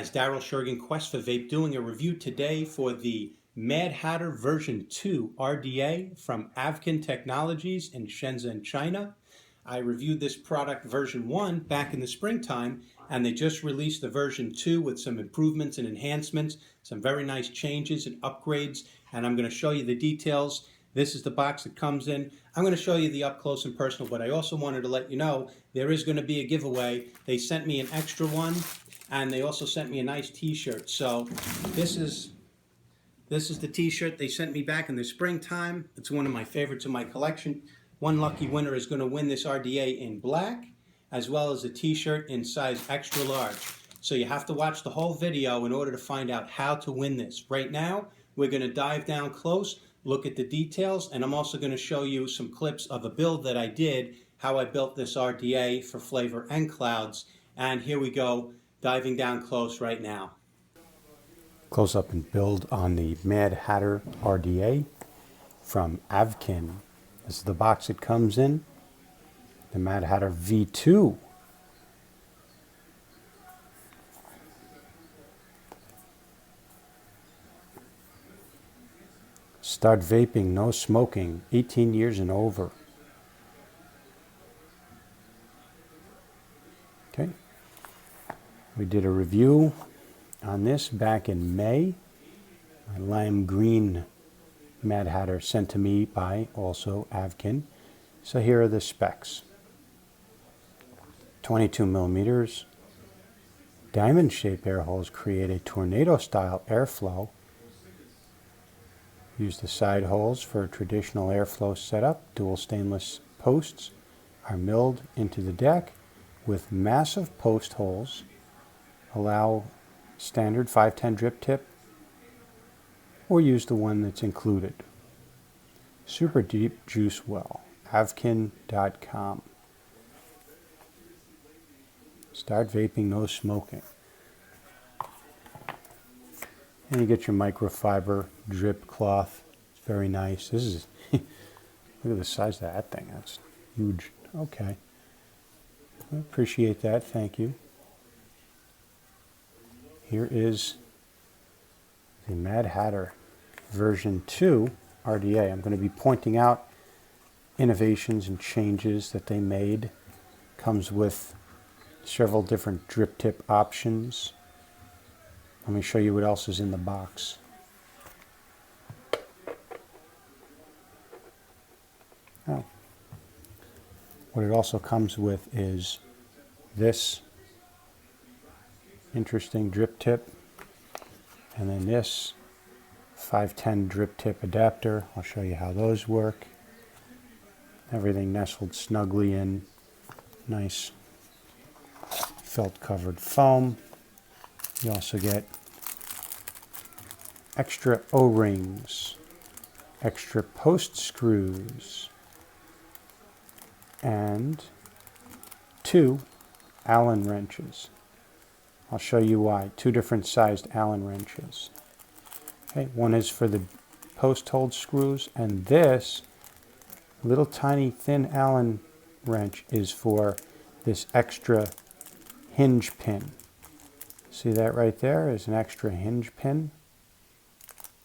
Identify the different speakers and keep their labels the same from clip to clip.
Speaker 1: guys, Daryl Shergan, Quest for Vape, doing a review today for the Mad Hatter version 2 RDA from Advken Technologies in Shenzhen, China. I reviewed this product version 1 back in the springtime, and they just released the version 2 with some improvements and enhancements, some very nice changes and upgrades, and I'm going to show you the details. This is the box that comes in. I'm going to show you the up close and personal, but I also wanted to let you know there is going to be a giveaway. They sent me an extra one, and they also sent me a nice t-shirt. So this is the t-shirt they sent me back in the springtime. It's one of my favorites in my collection. One lucky winner is going to win this RDA in black, as well as a t-shirt in size extra large. So you have to watch the whole video in order to find out how to win this. Right now, we're going to dive down close, look at the details, and I'm also going to show you some clips of a build that I did, how I built this RDA for flavor and clouds. And here we go, diving down close right now. Close up and build on the Mad Hatter RDA from Advken. This is the box it comes in. The Mad Hatter V2. Start vaping, no smoking, 18 years and over. Okay. We did a review on this back in May. A lime green Mad Hatter sent to me by also Advken. So here are the specs. 22 millimeters. Diamond shaped air holes create a tornado style airflow. Use the side holes for a traditional airflow setup. Dual stainless posts are milled into the deck with massive post holes. Allow standard 510 drip tip or use the one that's included. Super deep juice well. Advken.com. Start vaping, no smoking. And you get your microfiber drip cloth. It's very nice. This is, look at the size of that thing. That's huge. Okay. I appreciate that. Thank you. Here is the Mad Hatter version 2 RDA. I'm going to be pointing out innovations and changes that they made. Comes with several different drip tip options. Let me show you what else is in the box. Oh. What it also comes with is this interesting drip tip, and then this 510 drip tip adapter. I'll show you how those work. Everything nestled snugly in nice felt covered foam. You also get extra O-rings, extra post screws, and 2 Allen wrenches. I'll show you why. 2 different sized Allen wrenches. Okay, one is for the post hold screws, and this little tiny thin Allen wrench is for this extra hinge pin. See that right there is an extra hinge pin,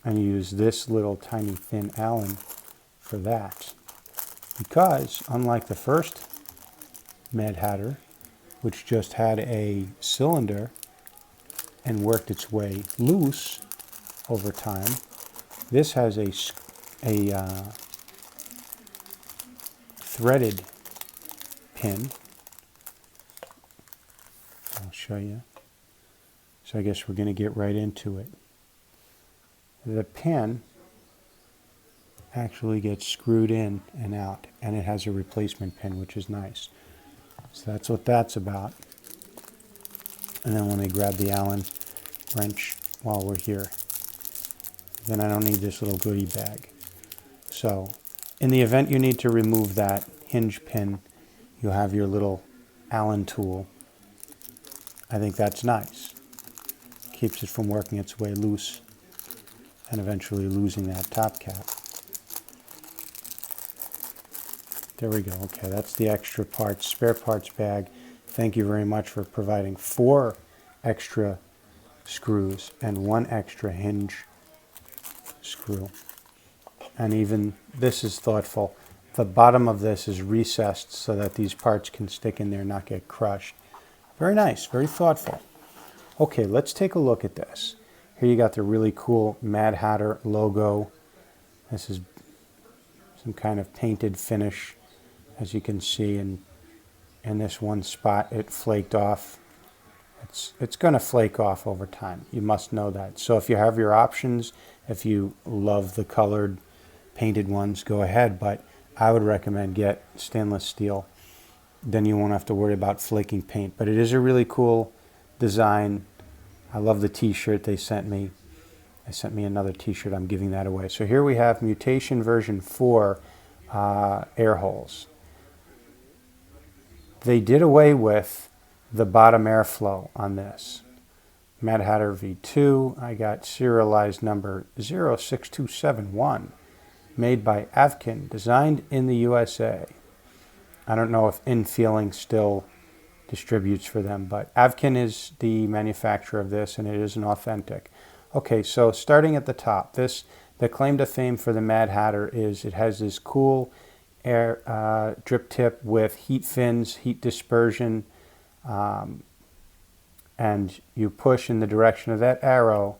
Speaker 1: and you use this little tiny thin Allen for that. Because unlike the first Mad Hatter, which just had a cylinder and worked its way loose over time, this has a threaded pin. I'll show you. So I guess we're going to get right into it. The pin actually gets screwed in and out, and it has a replacement pin, which is nice. So that's what that's about. And then let me grab the Allen wrench while we're here. Then I don't need this little goodie bag. So in the event you need to remove that hinge pin, you'll have your little Allen tool. I think that's nice. Keeps it from working its way loose and eventually losing that top cap. There we go. Okay, that's the extra parts, spare parts bag. Thank you very much for providing 4 extra screws and one extra hinge screw. And even this is thoughtful. The bottom of this is recessed so that these parts can stick in there and not get crushed. Very nice, very thoughtful. Okay, let's take a look at this. Here you got the really cool Mad Hatter logo. This is some kind of painted finish, as you can see, and in this one spot it flaked off. It's going to flake off over time. You must know that. So if you have your options, if you love the colored painted ones, go ahead, but I would recommend get stainless steel. Then you won't have to worry about flaking paint. But it is a really cool design. I love the t-shirt they sent me. They sent me another t-shirt. I'm giving that away. So here we have Mutation version 4 air holes. They did away with the bottom airflow on this. Mad Hatter V2, I got serialized number 06271, made by Advken, designed in the USA. I don't know if Infeeling still distributes for them, but Advken is the manufacturer of this, and it is an authentic. Okay, so starting at the top, the claim to fame for the Mad Hatter is it has this cool air drip tip with heat fins, heat dispersion, and you push in the direction of that arrow,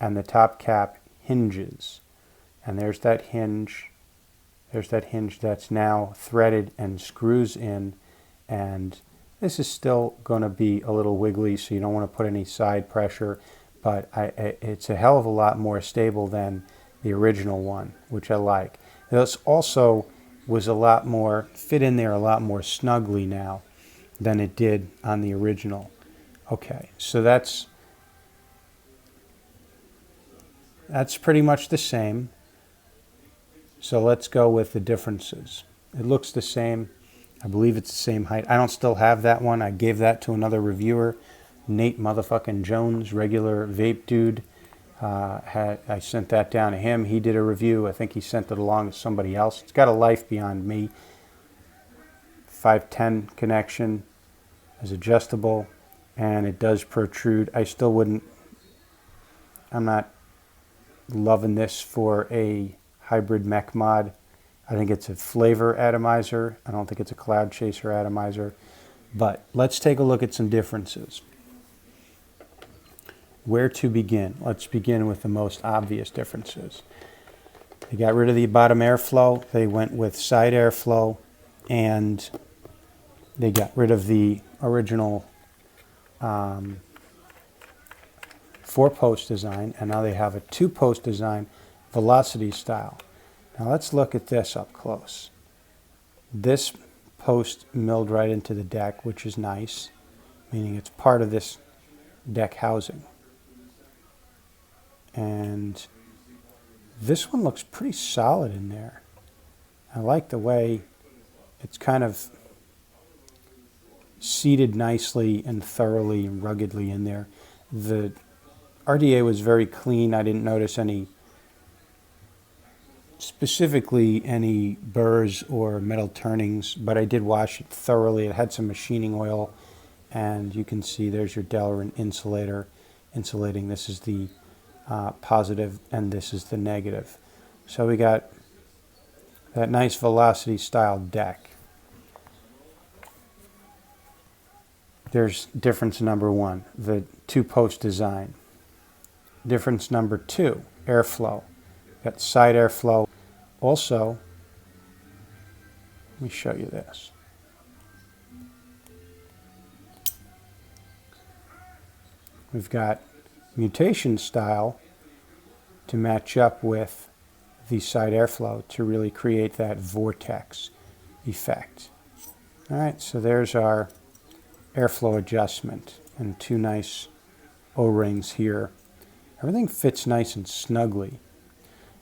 Speaker 1: and the top cap hinges. And there's that hinge. There's that hinge that's now threaded and screws in, and this is still going to be a little wiggly, so you don't want to put any side pressure, but it's a hell of a lot more stable than the original one, which I like. This also was a lot more, fit in there a lot more snugly now than it did on the original. Okay, so that's pretty much the same. So let's go with the differences. It looks the same. I believe it's the same height. I don't still have that one. I gave that to another reviewer, Nate motherfucking Jones, regular vape dude. I sent that down to him. He did a review. I think he sent it along to somebody else. It's got a life beyond me. 510 connection is adjustable, and it does protrude. I still wouldn't, I'm not loving this for a hybrid mech mod. I think it's a flavor atomizer. I don't think it's a cloud chaser atomizer. But let's take a look at some differences. Where to begin? Let's begin with the most obvious differences. They got rid of the bottom airflow. They went with side airflow, and they got rid of the original 4-post design, and now they have a 2-post design, velocity style. Now let's look at this up close. This post milled right into the deck, which is nice, meaning it's part of this deck housing. And this one looks pretty solid in there. I like the way it's kind of seated nicely and thoroughly and ruggedly in there. The RDA was very clean. I didn't notice specifically any burrs or metal turnings, but I did wash it thoroughly. It had some machining oil, and you can see there's your Delrin insulator insulating. This is the positive, and this is the negative. So we got that nice velocity style deck. There's difference number 1, the 2-post design. Difference number 2, airflow. Got side airflow. Also, let me show you this. We've got mutation style to match up with the side airflow to really create that vortex effect. All right, so there's our airflow adjustment and 2 nice O-rings here. Everything fits nice and snugly.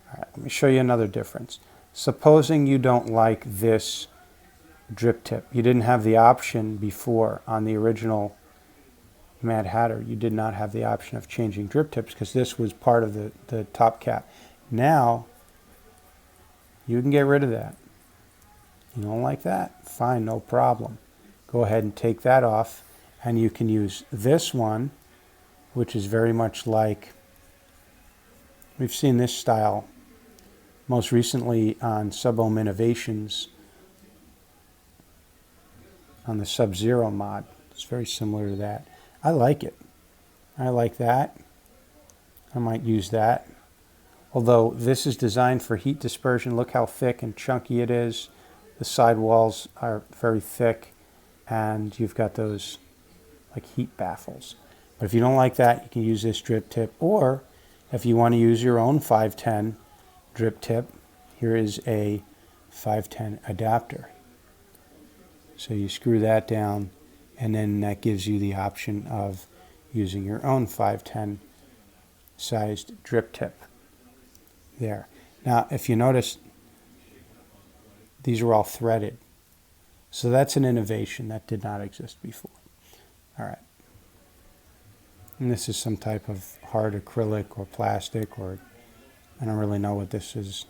Speaker 1: All right, let me show you another difference. Supposing you don't like this drip tip. You didn't have the option before on the original Mad Hatter. You did not have the option of changing drip tips because this was part of the top cap. Now, you can get rid of that. You don't like that? Fine, no problem. Go ahead and take that off, and you can use this one which is very much like, we've seen this style most recently on Sub-Ohm Innovations on the Sub-Zero mod. It's very similar to that. I like it. I like that. I might use that. Although this is designed for heat dispersion. Look how thick and chunky it is. The sidewalls are very thick, and you've got those like heat baffles. But if you don't like that, you can use this drip tip. Or if you want to use your own 510 drip tip, here is a 510 adapter. So you screw that down, and then that gives you the option of using your own 510 sized drip tip there. Now, if you notice, these are all threaded. So that's an innovation that did not exist before. All right. And this is some type of hard acrylic or plastic, or I don't really know what this is,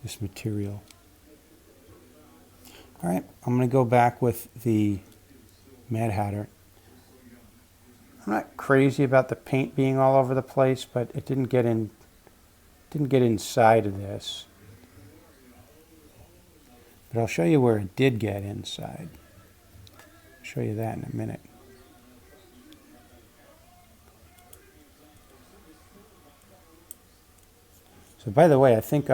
Speaker 1: this material. All right, I'm going to go back with the Mad Hatter. I'm not crazy about the paint being all over the place, but it didn't get inside of this. But I'll show you where it did get inside. I'll show you that in a minute. So by the way, I think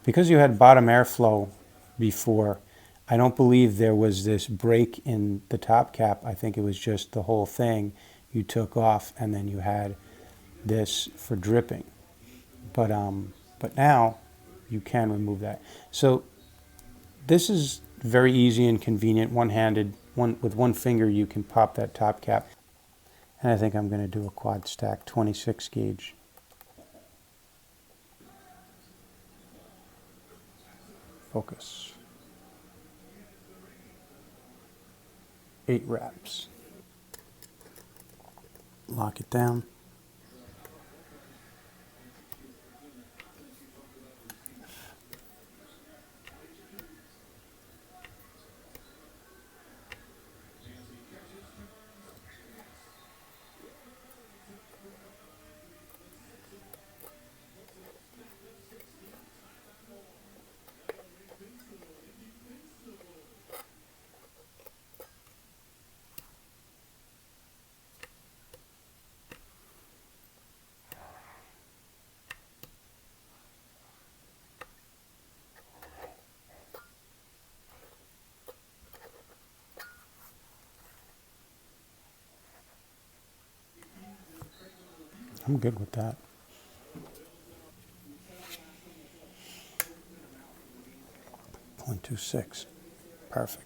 Speaker 1: because you had bottom airflow before, I don't believe there was this break in the top cap. I think it was just the whole thing you took off, and then you had this for dripping. But now you can remove that. So this is very easy and convenient. One-handed, with one finger you can pop that top cap. And I think I'm going to do a quad stack 26 gauge. Focus. 8 wraps. Lock it down. I'm good with that. .26. Perfect.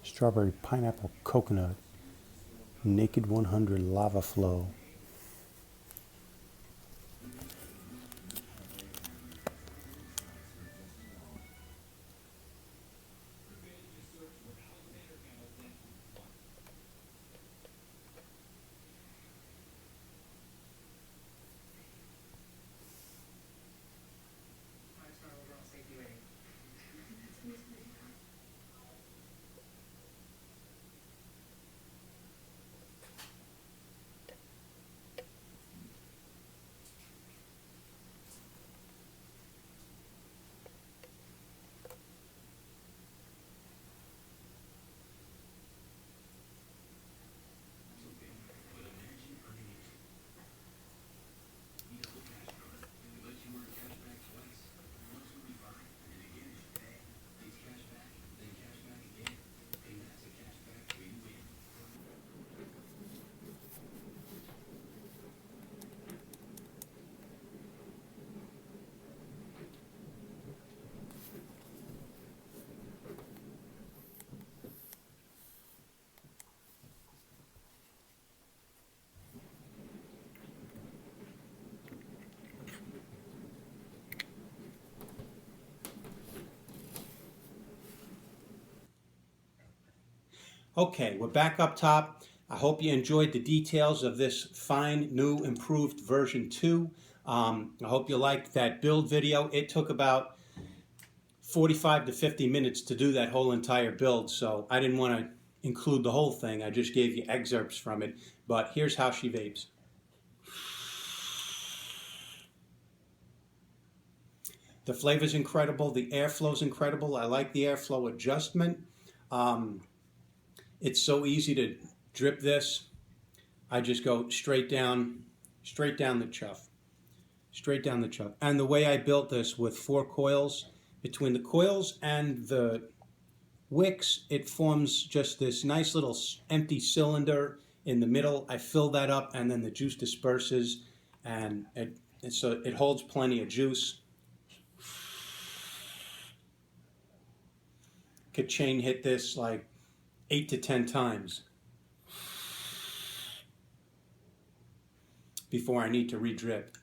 Speaker 1: Strawberry, pineapple, coconut, naked 100 lava flow. Okay, we're back up top. I hope you enjoyed the details of this fine, new, improved version 2. I hope you liked that build video. It took about 45 to 50 minutes to do that whole entire build, so I didn't want to include the whole thing. I just gave you excerpts from it, but here's how she vapes. The flavor's incredible. The airflow's incredible. I like the airflow adjustment. It's so easy to drip this. I just go straight down the chuff. Straight down the chuff. And the way I built this with 4 coils, between the coils and the wicks, it forms just this nice little empty cylinder in the middle. I fill that up and then the juice disperses, and so it holds plenty of juice. Could chain hit this like 8 to 10 times before I need to re-drip.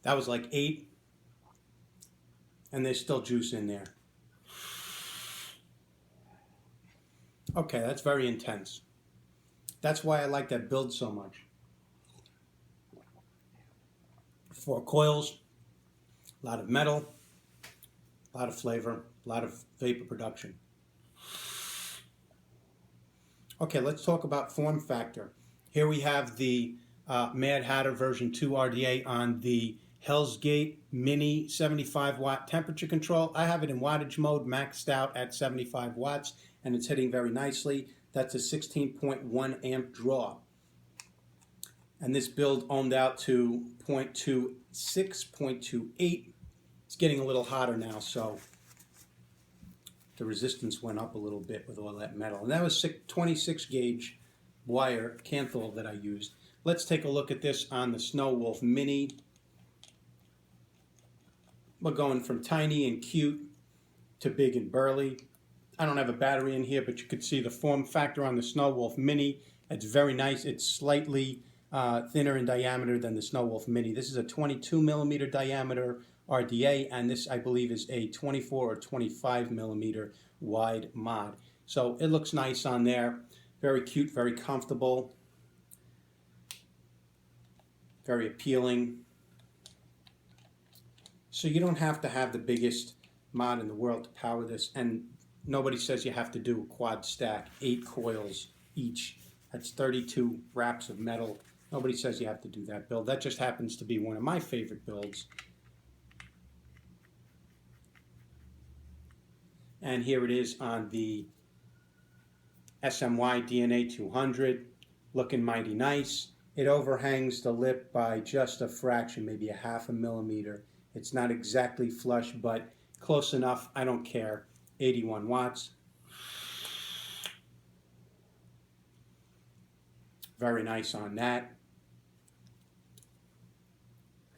Speaker 1: That was like 8, and there's still juice in there. Okay, that's very intense. That's why I like that build so much. 4 coils, a lot of metal, a lot of flavor, a lot of vapor production. Okay, let's talk about form factor. Here we have the Mad Hatter version 2 RDA on the Hell's Gate Mini 75 watt temperature control. I have it in wattage mode, maxed out at 75 watts, and it's hitting very nicely. That's a 16.1 amp draw. And this build ohmed out to 0.26, 0.28. It's getting a little hotter now, so the resistance went up a little bit with all that metal. And that was 26 gauge wire Canthal that I used. Let's take a look at this on the Snow Wolf Mini. We're going from tiny and cute to big and burly. I don't have a battery in here, but you could see the form factor on the Snow Wolf Mini. It's very nice. It's slightly thinner in diameter than the Snow Wolf Mini. This is a 22 millimeter diameter RDA, and this, I believe, is a 24 or 25 millimeter wide mod. So it looks nice on there. Very cute, very comfortable, very appealing. So you don't have to have the biggest mod in the world to power this, and nobody says you have to do a quad stack, 8 coils each. That's 32 wraps of metal. Nobody says you have to do that build. That just happens to be one of my favorite builds. And here it is on the SMY DNA 200, looking mighty nice. it overhangs the lip by just a fraction, maybe a half a millimeter. It's not exactly flush, but close enough. I don't care. 81 watts. Very nice on that.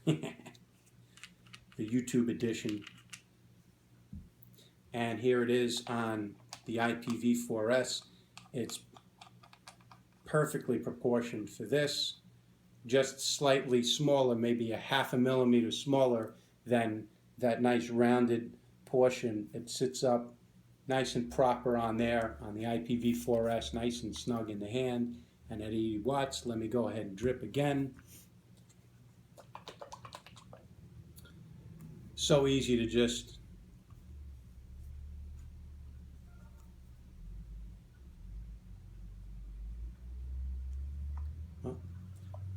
Speaker 1: The YouTube edition. And here it is on the IPv4S. It's perfectly proportioned for this, just slightly smaller, maybe a half a millimeter smaller than that nice rounded portion. It sits up nice and proper on there on the IPv4S, nice and snug in the hand. And at 80 watts, let me go ahead and drip again. So easy to just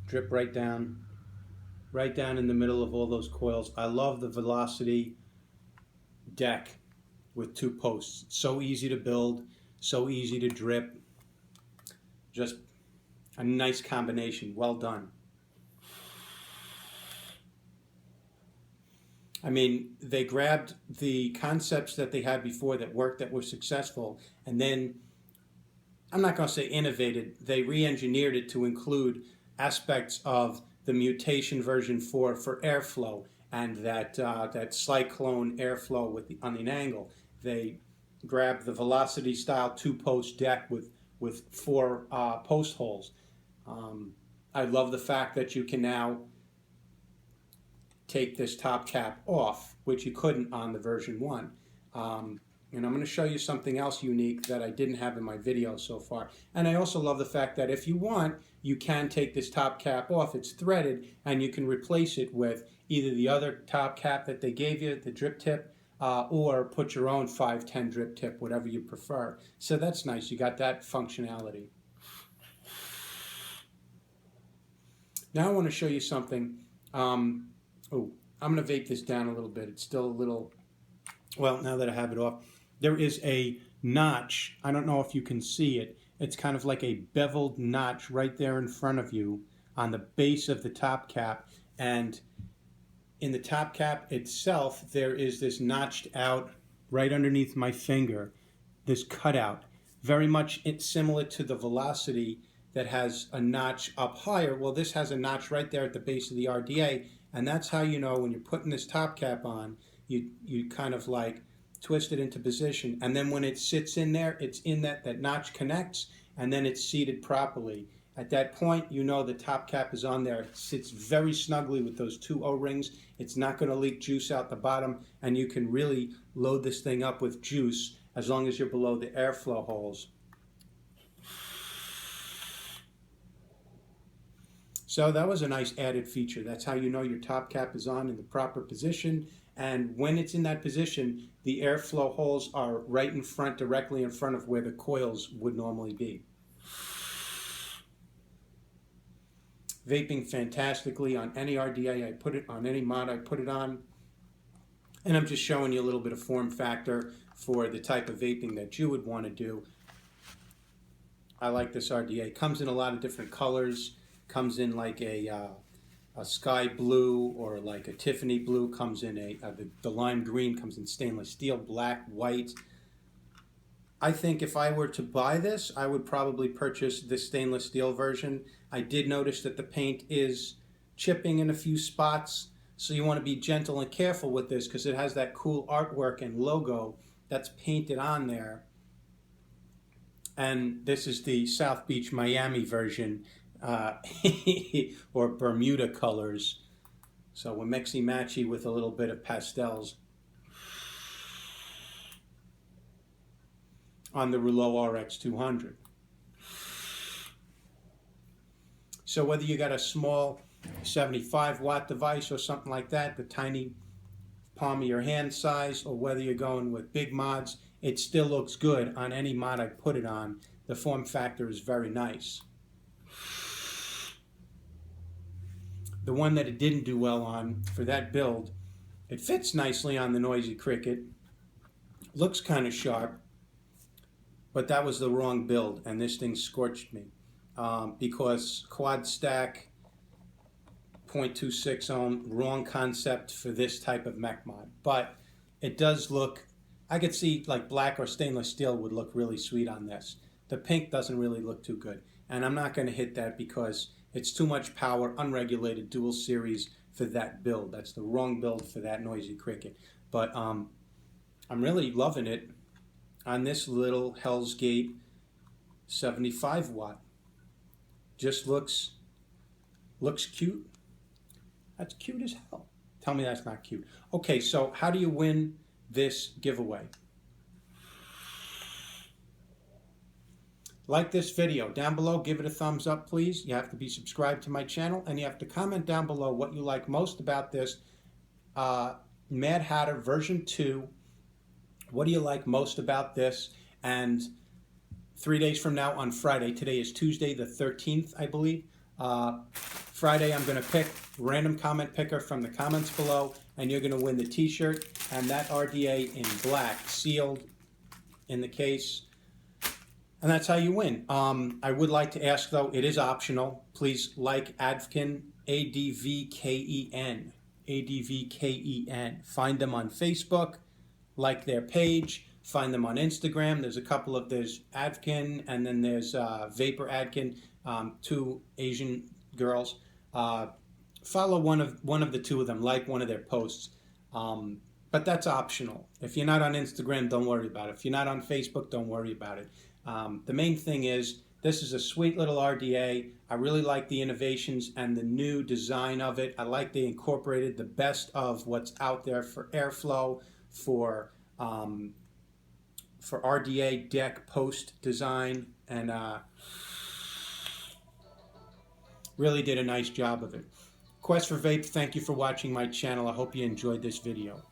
Speaker 1: drip right down in the middle of all those coils. I love the velocity deck with 2 posts. So easy to build, so easy to drip. Just a nice combination. Well done. I mean, they grabbed the concepts that they had before that worked, that were successful, and then, I'm not going to say innovated, they re-engineered it to include aspects of the mutation version 4 for airflow, and that cyclone airflow on the angle. They grabbed the velocity style 2-post deck with 4 post holes. I love the fact that you can now take this top cap off, which you couldn't on the version 1. And I'm going to show you something else unique that I didn't have in my video so far. And I also love the fact that if you want, you can take this top cap off. It's threaded, and you can replace it with either the other top cap that they gave you, the drip tip, or put your own 510 drip tip, whatever you prefer. So that's nice. You got that functionality. Now I want to show you something. I'm going to vape this down a little bit. It's still a little, well, now that I have it off. There is a notch. I don't know if you can see it. It's kind of like a beveled notch right there in front of you on the base of the top cap. And in the top cap itself, there is this notched out right underneath my finger, this cutout. Very much similar to the velocity that has a notch up higher. Well, this has a notch right there at the base of the RDA. And that's how you know when you're putting this top cap on, you kind of like twist it into position, and then when it sits in there, it's in that notch connects, and then it's seated properly. At that point, you know the top cap is on there. It sits very snugly with those 2 O-rings. It's not going to leak juice out the bottom, and you can really load this thing up with juice as long as you're below the airflow holes. So that was a nice added feature. That's how you know your top cap is on in the proper position. And when it's in that position, the airflow holes are right in front, directly in front of where the coils would normally be. Vaping fantastically on any RDA I put it on, any mod I put it on. And I'm just showing you a little bit of form factor for the type of vaping that you would want to do. I like this RDA. Comes in a lot of different colors. Comes in like a sky blue or like a Tiffany blue, comes in the lime green, comes in stainless steel, black, white. I think if I were to buy this, I would probably purchase the stainless steel version. I did notice that the paint is chipping in a few spots, so you want to be gentle and careful with this because it has that cool artwork and logo that's painted on there. And this is the South Beach, Miami version. Or Bermuda colors. So we're mixy-matchy with a little bit of pastels on the Rouleau RX 200. So whether you got a small 75-watt device or something like that, the tiny palm of your hand size, or whether you're going with big mods, it still looks good on any mod I put it on. The form factor is very nice. The one that it didn't do well on for that build, it fits nicely on the Noisy Cricket, looks kind of sharp, but that was the wrong build, and this thing scorched me. because quad stack 0.26 ohm, wrong concept for this type of mech mod. But it does look, I could see like black or stainless steel would look really sweet on this. The pink doesn't really look too good. And I'm not going to hit that because it's too much power, unregulated dual series for that build. That's the wrong build for that noisy cricket. But I'm really loving it on this little Hell's Gate 75 watt. Just looks cute. That's cute as hell. Tell me that's not cute. Okay, so how do you win this giveaway? Like this video. Down below, give it a thumbs up, please. You have to be subscribed to my channel, and you have to comment down below what you like most about this Mad Hatter version 2. What do you like most about this? And 3 days from now on Friday, today is Tuesday the 13th, I believe. Friday, I'm going to pick random comment picker from the comments below, and you're going to win the t-shirt and that RDA in black, sealed in the case. And that's how you win. I would like to ask, though, it is optional. Please like Advken, Advken, Advken. Find them on Facebook, like their page. Find them on Instagram. There's Advken, and then there's Vapor Advken, two Asian girls. Follow one of the two of them, like one of their posts. But that's optional. If you're not on Instagram, don't worry about it. If you're not on Facebook, don't worry about it. The main thing is, this is a sweet little RDA. I really like the innovations and the new design of it. I like they incorporated the best of what's out there for airflow, for RDA deck post design, and really did a nice job of it. Quest for Vape, thank you for watching my channel. I hope you enjoyed this video.